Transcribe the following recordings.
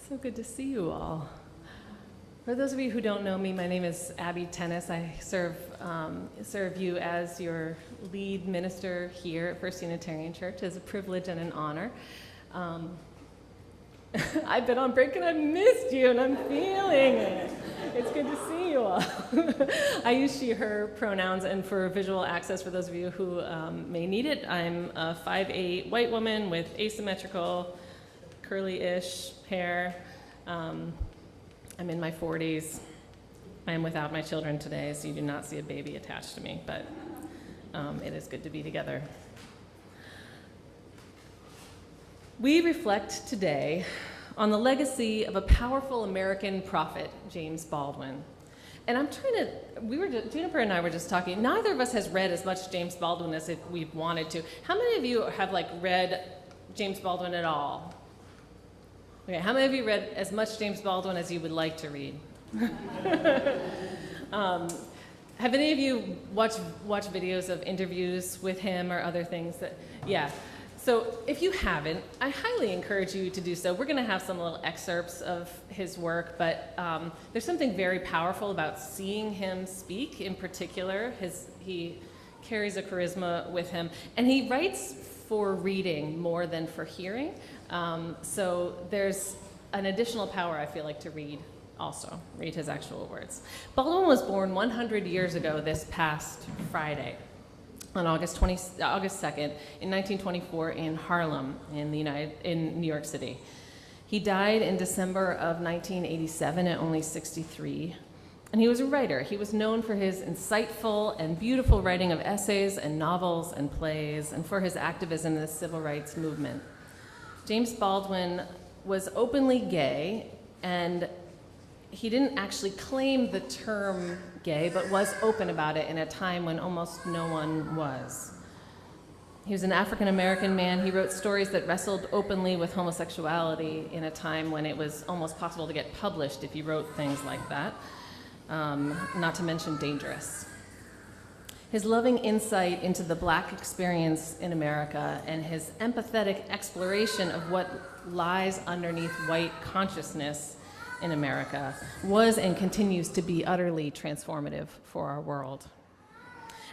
So good to see you all. For those of you who don't know me, my name is Abby Tennis. I serve you as your lead minister here at First Unitarian Church. It's a privilege and an honor. I've been on break and I've missed you, and I'm feeling it. It's good to see you all. I use she, her pronouns, and for visual access, for those of you who may need it, I'm a 5'8" white woman with asymmetrical, curly-ish hair. I'm in my 40s. I am without my children today, so you do not see a baby attached to me, but it is good to be together. We reflect today on the legacy of a powerful American prophet, James Baldwin. And I'm trying to, Juniper and I were just talking, neither of us has read as much James Baldwin as if we've wanted to. How many of you have read James Baldwin at all? Okay, how many of you read as much James Baldwin as you would like to read? Have any of you watched videos of interviews with him or other things? Yeah. So if you haven't, I highly encourage you to do so. We're going to have some little excerpts of his work, but there's something very powerful about seeing him speak in particular. He carries a charisma with him, and he writes for reading more than for hearing. So there's an additional power, I feel like, to read his actual words. Baldwin was born 100 years ago this past Friday, on August 2nd, in 1924 in Harlem, in New York City. He died in December of 1987 at only 63. And he was a writer. He was known for his insightful and beautiful writing of essays and novels and plays, and for his activism in the civil rights movement. James Baldwin was openly gay, and he didn't actually claim the term gay, but was open about it in a time when almost no one was. He was an African-American man. He wrote stories that wrestled openly with homosexuality in a time when it was almost possible to get published if you wrote things like that, not to mention dangerous. His loving insight into the Black experience in America and his empathetic exploration of what lies underneath white consciousness in America was and continues to be utterly transformative for our world.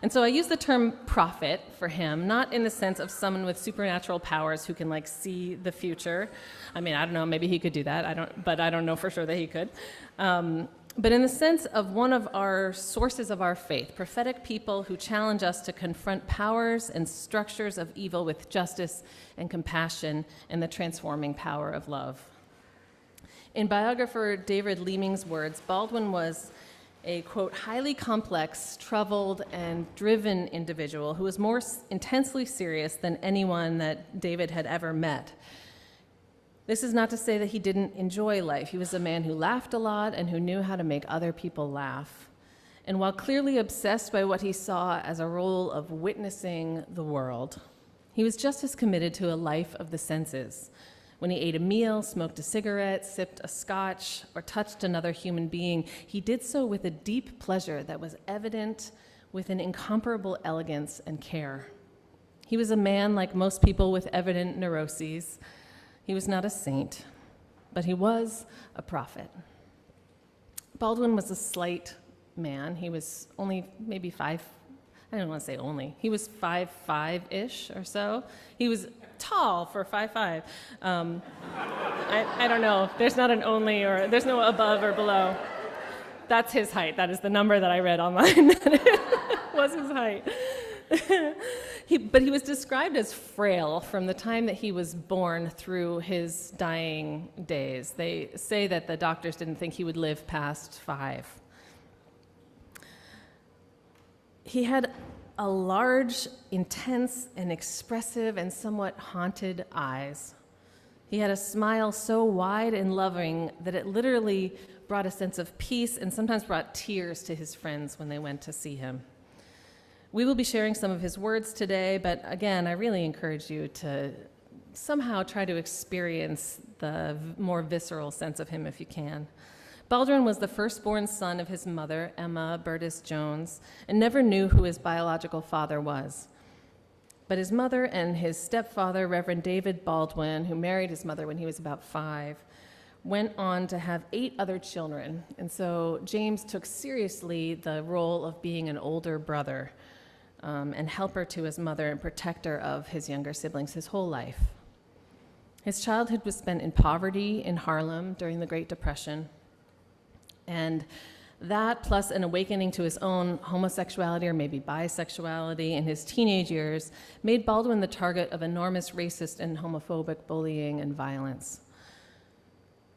And so I use the term prophet for him, not in the sense of someone with supernatural powers who can see the future. I mean, I don't know, maybe he could do that, but I don't know for sure that he could. But in the sense of one of our sources of our faith, prophetic people who challenge us to confront powers and structures of evil with justice and compassion and the transforming power of love. In biographer David Leeming's words, Baldwin was a, quote, highly complex, troubled, and driven individual who was more intensely serious than anyone that David had ever met. This is not to say that he didn't enjoy life. He was a man who laughed a lot and who knew how to make other people laugh. And while clearly obsessed by what he saw as a role of witnessing the world, he was just as committed to a life of the senses. When he ate a meal, smoked a cigarette, sipped a scotch, or touched another human being, he did so with a deep pleasure that was evident with an incomparable elegance and care. He was a man like most people with evident neuroses. He was not a saint, but he was a prophet. Baldwin was a slight man. He was only maybe I don't want to say only. He was 5'5"-ish or so. He was tall for 5'5". I don't know. There's not an only, or there's no above or below. That's his height. That is the number that I read online. Was his height. But he was described as frail from the time that he was born through his dying days. They say that the doctors didn't think he would live past 5. He had a large, intense, and expressive and somewhat haunted eyes. He had a smile so wide and loving that it literally brought a sense of peace and sometimes brought tears to his friends when they went to see him. We will be sharing some of his words today, but again, I really encourage you to somehow try to experience the more visceral sense of him if you can. Baldwin was the firstborn son of his mother, Emma Burtis Jones, and never knew who his biological father was. But his mother and his stepfather, Reverend David Baldwin, who married his mother when he was about 5, went on to have 8 other children. And so James took seriously the role of being an older brother and helper to his mother and protector of his younger siblings his whole life. His childhood was spent in poverty in Harlem during the Great Depression. And that, plus an awakening to his own homosexuality or maybe bisexuality in his teenage years, made Baldwin the target of enormous racist and homophobic bullying and violence.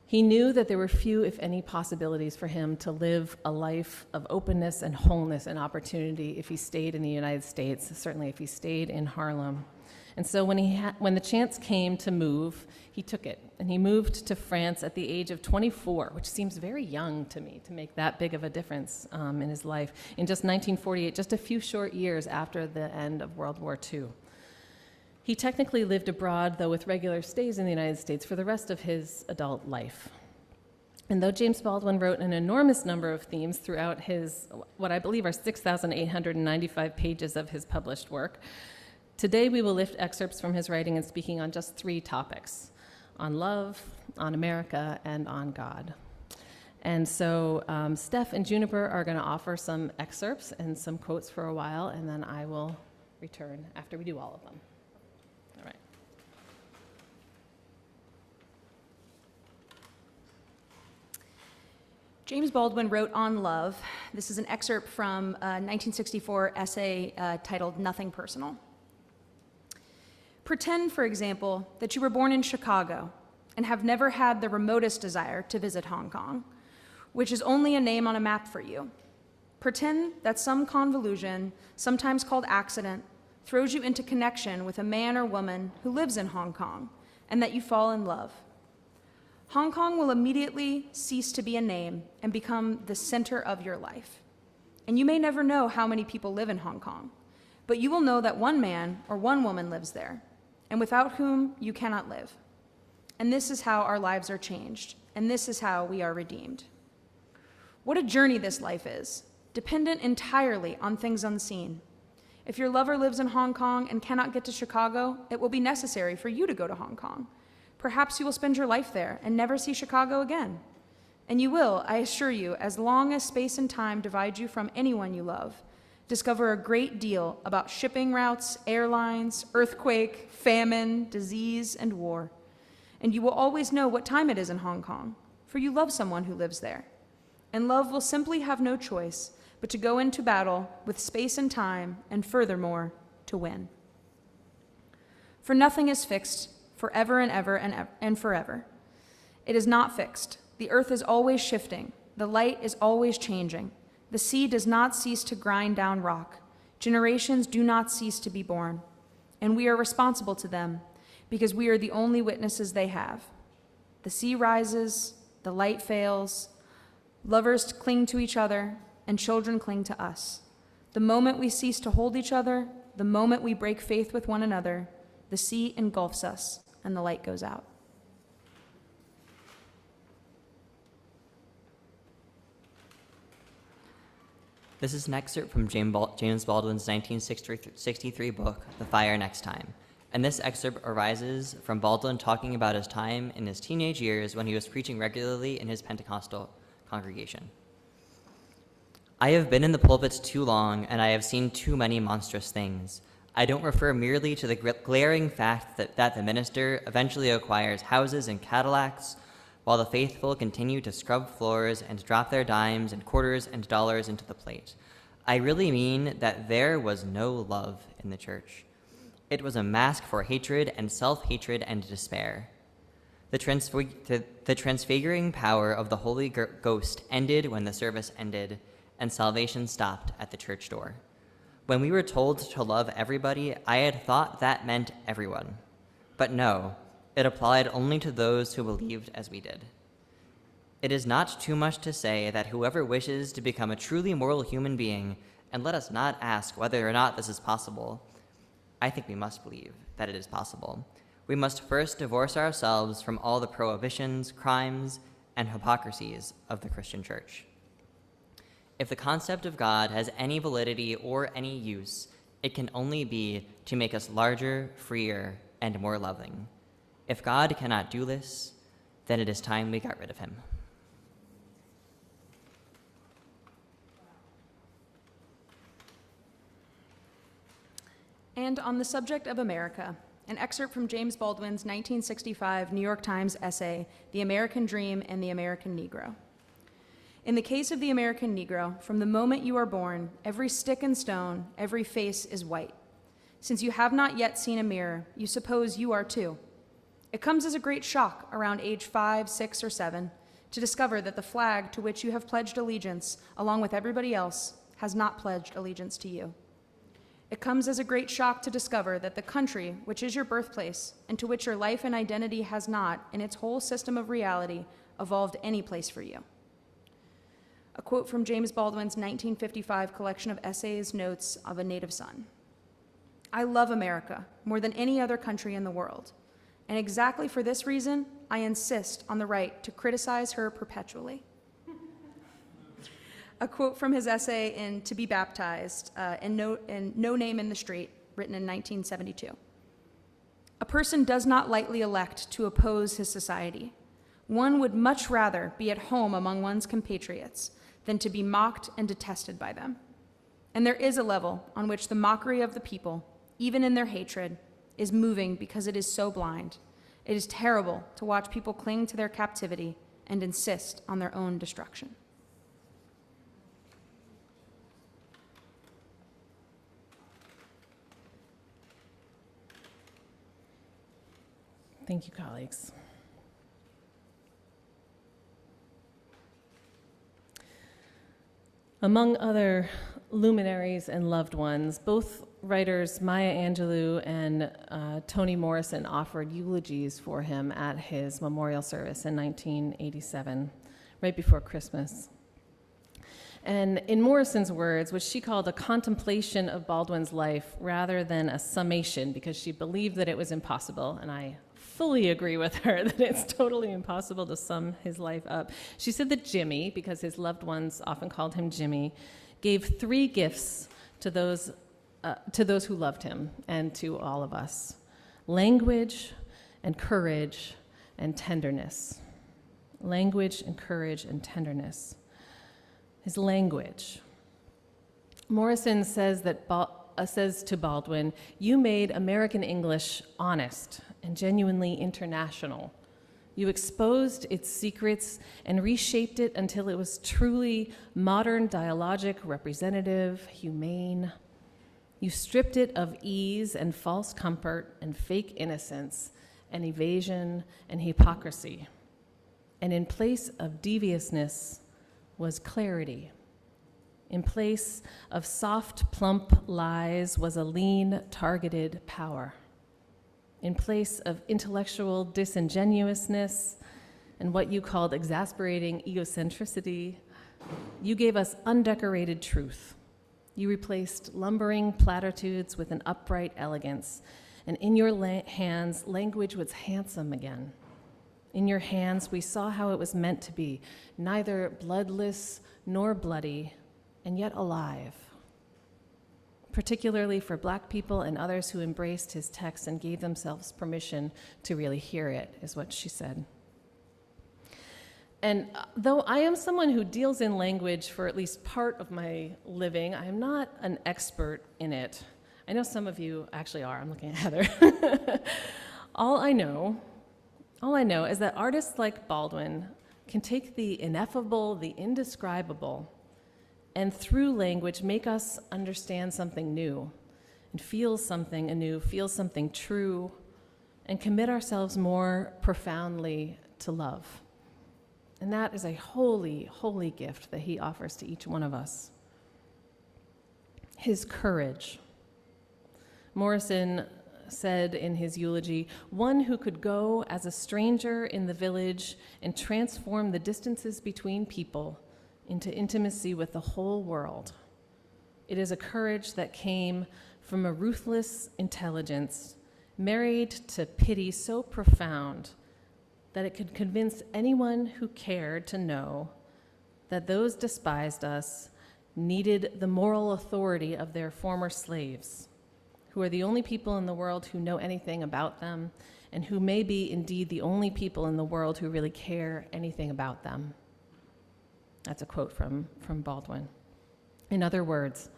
He knew that there were few, if any, possibilities for him to live a life of openness and wholeness and opportunity if he stayed in the United States, certainly if he stayed in Harlem. And so when the chance came to move, he took it. And he moved to France at the age of 24, which seems very young to me to make that big of a difference in his life, in just 1948, just a few short years after the end of World War II. He technically lived abroad, though with regular stays in the United States for the rest of his adult life. And though James Baldwin wrote an enormous number of themes throughout his, what I believe are 6,895 pages of his published work, today we will lift excerpts from his writing and speaking on just 3 topics: on love, on America, and on God. And so Steph and Juniper are going to offer some excerpts and some quotes for a while, and then I will return after we do all of them. All right. James Baldwin wrote on love. This is an excerpt from a 1964 essay titled "Nothing Personal." Pretend, for example, that you were born in Chicago and have never had the remotest desire to visit Hong Kong, which is only a name on a map for you. Pretend that some convolution, sometimes called accident, throws you into connection with a man or woman who lives in Hong Kong, and that you fall in love. Hong Kong will immediately cease to be a name and become the center of your life. And you may never know how many people live in Hong Kong, but you will know that one man or one woman lives there, and without whom you cannot live. And this is how our lives are changed, and this is how we are redeemed. What a journey this life is, dependent entirely on things unseen. If your lover lives in Hong Kong and cannot get to Chicago, it will be necessary for you to go to Hong Kong. Perhaps you will spend your life there and never see Chicago again. And you will, I assure you, as long as space and time divide you from anyone you love, discover a great deal about shipping routes, airlines, earthquake, famine, disease, and war. And you will always know what time it is in Hong Kong, for you love someone who lives there. And love will simply have no choice but to go into battle with space and time, and furthermore, to win. For nothing is fixed forever and ever and forever. It is not fixed. The earth is always shifting. The light is always changing. The sea does not cease to grind down rock. Generations do not cease to be born. And we are responsible to them because we are the only witnesses they have. The sea rises, the light fails, lovers cling to each other, and children cling to us. The moment we cease to hold each other, the moment we break faith with one another, the sea engulfs us and the light goes out. This is an excerpt from James Baldwin's 1963 book, The Fire Next Time. And this excerpt arises from Baldwin talking about his time in his teenage years when he was preaching regularly in his Pentecostal congregation. I have been in the pulpits too long, and I have seen too many monstrous things. I don't refer merely to the glaring fact that the minister eventually acquires houses and Cadillacs, while the faithful continue to scrub floors and drop their dimes and quarters and dollars into the plate. I really mean that there was no love in the church. It was a mask for hatred and self-hatred and despair. The transfiguring power of the Holy Ghost ended when the service ended, and salvation stopped at the church door. When we were told to love everybody, I had thought that meant everyone. But no, it applied only to those who believed as we did. It is not too much to say that whoever wishes to become a truly moral human being, and let us not ask whether or not this is possible, I think we must believe that it is possible. We must first divorce ourselves from all the prohibitions, crimes, and hypocrisies of the Christian church. If the concept of God has any validity or any use, it can only be to make us larger, freer, and more loving. If God cannot do this, Then it is time we got rid of him. And on the subject of America, an excerpt from James Baldwin's 1965 New York Times essay, The American Dream and the American Negro. In the case of the American Negro, from the moment you are born, every stick and stone, every face is white. Since you have not yet seen a mirror, you suppose you are too. It comes as a great shock around age 5, 6, or 7 to discover that the flag to which you have pledged allegiance, along with everybody else, has not pledged allegiance to you. It comes as a great shock to discover that the country, which is your birthplace, and to which your life and identity has not, in its whole system of reality, evolved any place for you. A quote from James Baldwin's 1955 collection of essays, Notes of a Native Son. I love America more than any other country in the world, and exactly for this reason, I insist on the right to criticize her perpetually. A quote from his essay in To Be Baptized, and No Name in the Street, written in 1972. A person does not lightly elect to oppose his society. One would much rather be at home among one's compatriots than to be mocked and detested by them. And there is a level on which the mockery of the people, even in their hatred, is moving because it is so blind. It is terrible to watch people cling to their captivity and insist on their own destruction. Thank you, colleagues. Among other luminaries and loved ones, both writers Maya Angelou and Toni Morrison offered eulogies for him at his memorial service in 1987, right before Christmas. And in Morrison's words, which she called a contemplation of Baldwin's life rather than a summation, because she believed that it was impossible, and I fully agree with her that it's totally impossible to sum his life up. She said that Jimmy, because his loved ones often called him Jimmy, gave 3 gifts to those who loved him and to all of us: language and courage and tenderness. Language and courage and tenderness. His language. Morrison says to Baldwin, "You made American English honest and genuinely international. You exposed its secrets and reshaped it until it was truly modern, dialogic, representative, humane. You stripped it of ease and false comfort and fake innocence and evasion and hypocrisy. And in place of deviousness was clarity. In place of soft, plump lies was a lean, targeted power. In place of intellectual disingenuousness and what you called exasperating egocentricity, you gave us undecorated truth. You replaced lumbering platitudes with an upright elegance, and in your hands, language was handsome again. In your hands, we saw how it was meant to be, neither bloodless nor bloody, and yet alive. Particularly for Black people and others who embraced his text and gave themselves permission to really hear it," is what she said. And though I am someone who deals in language for at least part of my living, I am not an expert in it. I know some of you actually are. I'm looking at Heather. All I know is that artists like Baldwin can take the ineffable, the indescribable, and through language make us understand something new and feel something anew, feel something true, and commit ourselves more profoundly to love. And that is a holy, holy gift that he offers to each one of us. His courage. Morrison said in his eulogy, "One who could go as a stranger in the village and transform the distances between people into intimacy with the whole world. It is a courage that came from a ruthless intelligence, married to pity so profound that it could convince anyone who cared to know that those despised us needed the moral authority of their former slaves, who are the only people in the world who know anything about them and who may be indeed the only people in the world who really care anything about them. That's a quote from Baldwin. In other words,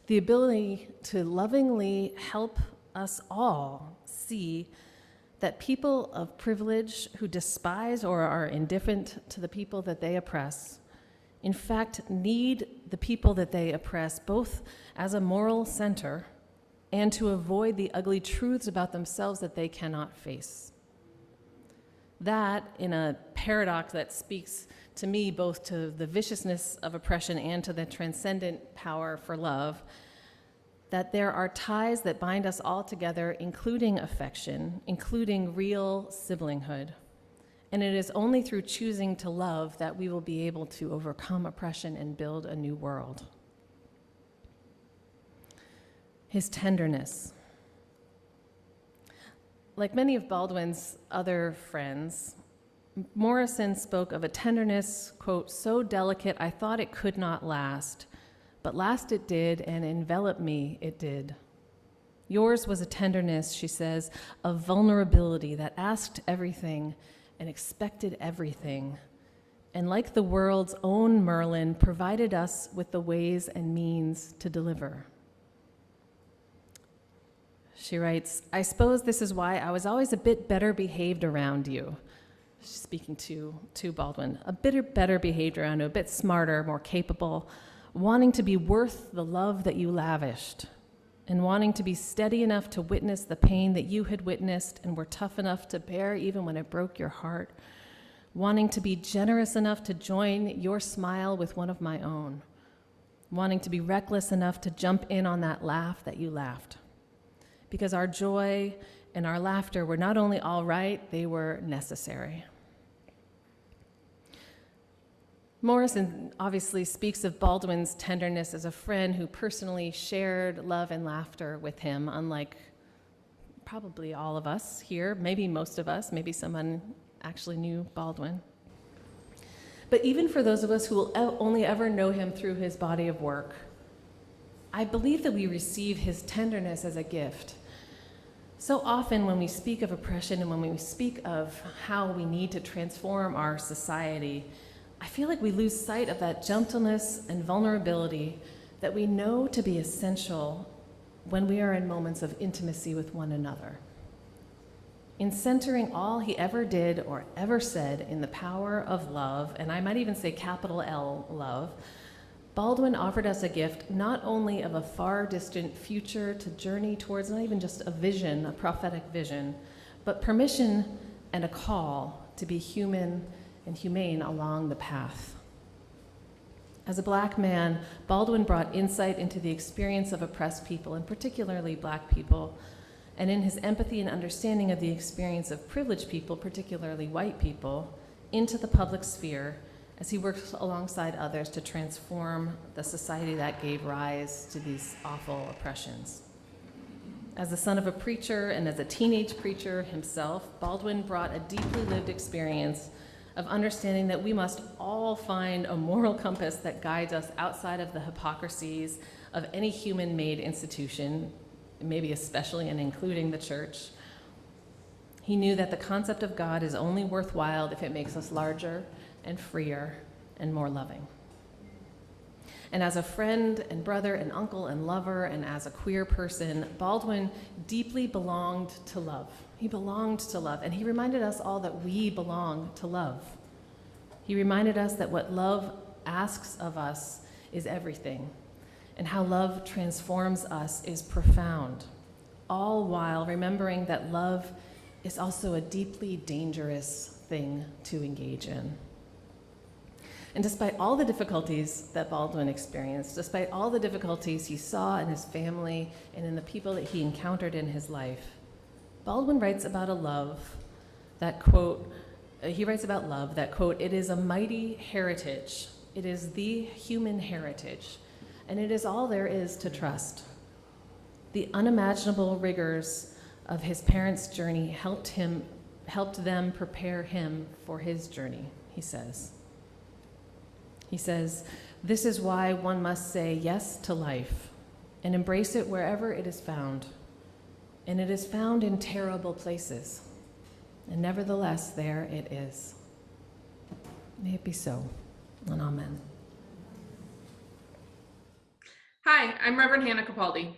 the ability to lovingly help us all see that people of privilege who despise or are indifferent to the people that they oppress, in fact, need the people that they oppress both as a moral center and to avoid the ugly truths about themselves that they cannot face. That, in a paradox that speaks to me both to the viciousness of oppression and to the transcendent power for love, that there are ties that bind us all together, including affection, including real siblinghood. And it is only through choosing to love that we will be able to overcome oppression and build a new world. His tenderness. Like many of Baldwin's other friends, Morrison spoke of a tenderness, quote, so delicate I thought it could not last, but last it did, and envelop me it did. Yours was a tenderness, she says, of vulnerability that asked everything and expected everything, and like the world's own Merlin, provided us with the ways and means to deliver. She writes, I suppose this is why I was always a bit better behaved around you. She's speaking to Baldwin, a bit better behaved around you, a bit smarter, more capable, wanting to be worth the love that you lavished, and wanting to be steady enough to witness the pain that you had witnessed and were tough enough to bear even when it broke your heart, wanting to be generous enough to join your smile with one of my own, wanting to be reckless enough to jump in on that laugh that you laughed. Because our joy and our laughter were not only all right, they were necessary. Morrison obviously speaks of Baldwin's tenderness as a friend who personally shared love and laughter with him, unlike probably all of us here, maybe most of us, maybe someone actually knew Baldwin. But even for those of us who will only ever know him through his body of work, I believe that we receive his tenderness as a gift. So often when we speak of oppression and when we speak of how we need to transform our society, I feel like we lose sight of that gentleness and vulnerability that we know to be essential when we are in moments of intimacy with one another. In centering all he ever did or ever said in the power of love, and I might even say capital L love, Baldwin offered us a gift not only of a far distant future to journey towards, not even just a vision, a prophetic vision, but permission and a call to be human and humane along the path. As a Black man, Baldwin brought insight into the experience of oppressed people, and particularly Black people, and in his empathy and understanding of the experience of privileged people, particularly white people, into the public sphere as he worked alongside others to transform the society that gave rise to these awful oppressions. As the son of a preacher and as a teenage preacher himself, Baldwin brought a deeply lived experience of understanding that we must all find a moral compass that guides us outside of the hypocrisies of any human-made institution, maybe especially and including the church. He knew that the concept of God is only worthwhile if it makes us larger and freer and more loving. And as a friend and brother and uncle and lover and as a queer person, Baldwin deeply belonged to love. He belonged to love, and he reminded us all that we belong to love. He reminded us that what love asks of us is everything, and how love transforms us is profound, all while remembering that love is also a deeply dangerous thing to engage in. And despite all the difficulties that Baldwin experienced, despite all the difficulties he saw in his family and in the people that he encountered in his life, Baldwin writes about a love that, quote, he writes about love that, quote, it is a mighty heritage. It is the human heritage, and it is all there is to trust. The unimaginable rigors of his parents' journey helped them prepare him for his journey, he says. He says, this is why one must say yes to life and embrace it wherever it is found. And it is found in terrible places. And nevertheless, there it is. May it be so, and amen. Hi, I'm Reverend Hannah Capaldi.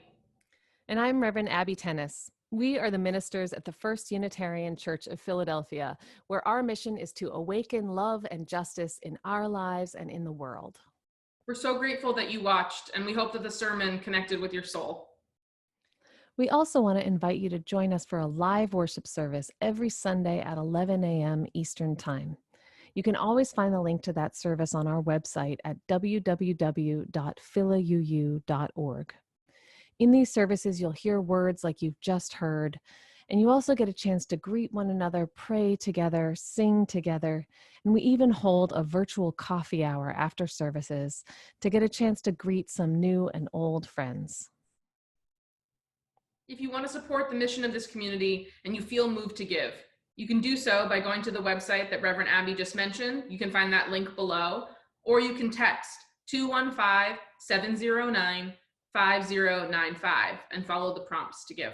And I'm Reverend Abby Tennis. We are the ministers at the First Unitarian Church of Philadelphia, where our mission is to awaken love and justice in our lives and in the world. We're so grateful that you watched, and we hope that the sermon connected with your soul. We also want to invite you to join us for a live worship service every Sunday at 11 a.m. Eastern Time. You can always find the link to that service on our website at www.philauu.org. In these services, you'll hear words like you've just heard, and you also get a chance to greet one another, pray together, sing together, and we even hold a virtual coffee hour after services to get a chance to greet some new and old friends. If you want to support the mission of this community and you feel moved to give, you can do so by going to the website that Reverend Abby just mentioned. You can find that link below, or you can text 215-709-5095 and follow the prompts to give.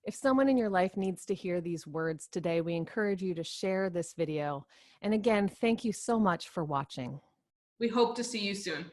If someone in your life needs to hear these words today, we encourage you to share this video. And again, thank you so much for watching. We hope to see you soon.